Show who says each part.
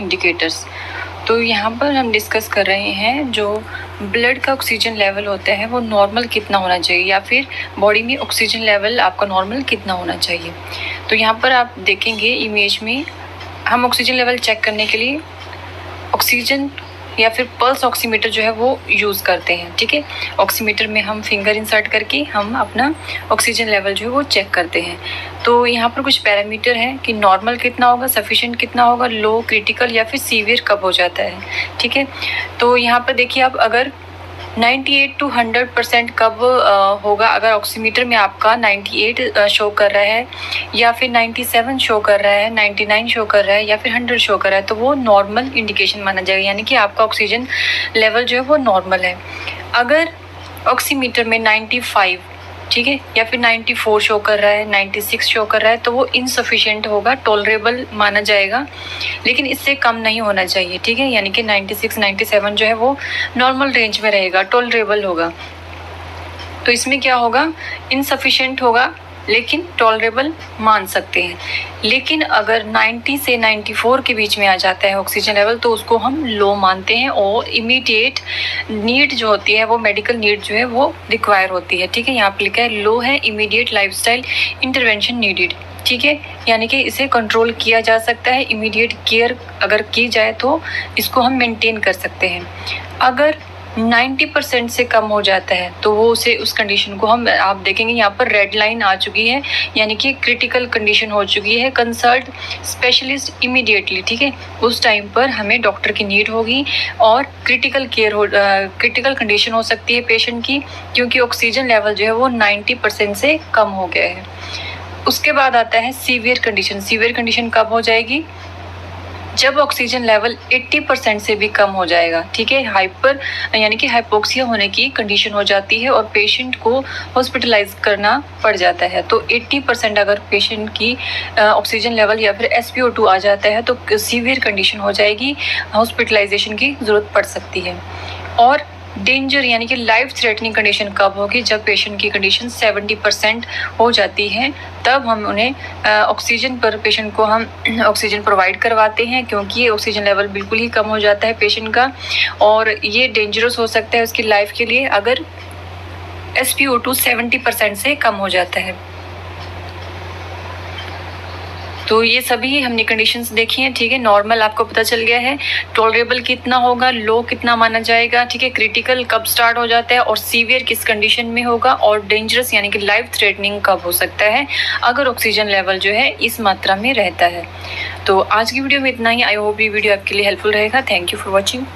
Speaker 1: Indicators. तो यहाँ पर हम डिस्कस कर रहे हैं जो ब्लड का ऑक्सीजन लेवल होता है वो नॉर्मल कितना होना चाहिए, या फिर बॉडी में ऑक्सीजन लेवल आपका नॉर्मल कितना होना चाहिए। तो यहाँ पर आप देखेंगे इमेज में हम ऑक्सीजन लेवल चेक करने के लिए ऑक्सीजन या फिर पल्स ऑक्सीमीटर जो है वो यूज़ करते हैं। ठीक है, ऑक्सीमीटर में हम फिंगर इंसर्ट करके हम अपना ऑक्सीजन लेवल जो है वो चेक करते हैं। तो यहाँ पर कुछ पैरामीटर हैं कि नॉर्मल कितना होगा, सफिशिएंट कितना होगा, लो, क्रिटिकल या फिर सीवियर कब हो जाता है। ठीक है, तो यहाँ पर देखिए आप अगर 98 to 100% कब होगा, अगर ऑक्सीमीटर में आपका 98 शो कर रहा है या फिर 97 शो कर रहा है, 99 शो कर रहा है या फिर 100 शो कर रहा है, तो वो नॉर्मल इंडिकेशन माना जाएगा, यानी कि आपका ऑक्सीजन लेवल जो है वो नॉर्मल है। अगर ऑक्सीमीटर में 95, ठीक है, या फिर 94 शो कर रहा है, 96 शो कर रहा है, तो वो इनसफिशिएंट होगा, टॉलरेबल माना जाएगा, लेकिन इससे कम नहीं होना चाहिए। ठीक है, यानी कि 96, 97 जो है वो नॉर्मल रेंज में रहेगा, टॉलरेबल होगा। तो इसमें क्या होगा, इनसफिशिएंट होगा लेकिन टॉलरेबल मान सकते हैं। लेकिन अगर 90 से 94 के बीच में आ जाता है ऑक्सीजन लेवल, तो उसको हम लो मानते हैं और इमीडिएट नीड जो होती है वो मेडिकल नीड जो है वो रिक्वायर होती है। ठीक है, यहाँ पे लिखा है लो है, इमीडिएट लाइफस्टाइल इंटरवेंशन नीडेड। ठीक है, यानी कि इसे कंट्रोल किया जा सकता है, इमीडिएट केयर अगर की जाए तो इसको हम मेंटेन कर सकते हैं। अगर 90% से कम हो जाता है तो वो उस कंडीशन को हम, आप देखेंगे यहाँ पर रेड लाइन आ चुकी है, यानी कि क्रिटिकल कंडीशन हो चुकी है, कंसल्ट स्पेशलिस्ट इमीडिएटली। ठीक है, उस टाइम पर हमें डॉक्टर की नीड होगी और क्रिटिकल कंडीशन हो सकती है पेशेंट की, क्योंकि ऑक्सीजन लेवल जो है वो 90% से कम हो गया है। उसके बाद आता है सीवियर कंडीशन। सीवियर कंडीशन कब हो जाएगी, जब ऑक्सीजन लेवल 80% से भी कम हो जाएगा। ठीक है, हाइपर यानी कि हाइपोक्सिया होने की कंडीशन हो जाती है और पेशेंट को हॉस्पिटलाइज करना पड़ जाता है। तो 80% अगर पेशेंट की ऑक्सीजन लेवल या फिर SpO2 आ जाता है तो सीवियर कंडीशन हो जाएगी, हॉस्पिटलाइजेशन की ज़रूरत पड़ सकती है। और डेंजर यानी कि लाइफ थ्रेटनिंग कंडीशन कब होगी, जब पेशेंट की कंडीशन 70% हो जाती है, तब हम उन्हें ऑक्सीजन पर पेशेंट को हम ऑक्सीजन प्रोवाइड करवाते हैं, क्योंकि ऑक्सीजन लेवल बिल्कुल ही कम हो जाता है पेशेंट का और ये डेंजरस हो सकता है उसकी लाइफ के लिए अगर SpO2 70% से कम हो जाता है। तो ये सभी हमने कंडीशंस देखी हैं। ठीक है, नॉर्मल आपको पता चल गया है, टॉलरेबल कितना होगा, लो कितना माना जाएगा, ठीक है, क्रिटिकल कब स्टार्ट हो जाता है और सीवियर किस कंडीशन में होगा, और डेंजरस यानी कि लाइफ थ्रेटनिंग कब हो सकता है अगर ऑक्सीजन लेवल जो है इस मात्रा में रहता है। तो आज की वीडियो में इतना ही। आई होप ये वीडियो आपके लिए हेल्पफुल रहेगा। Thank you for watching.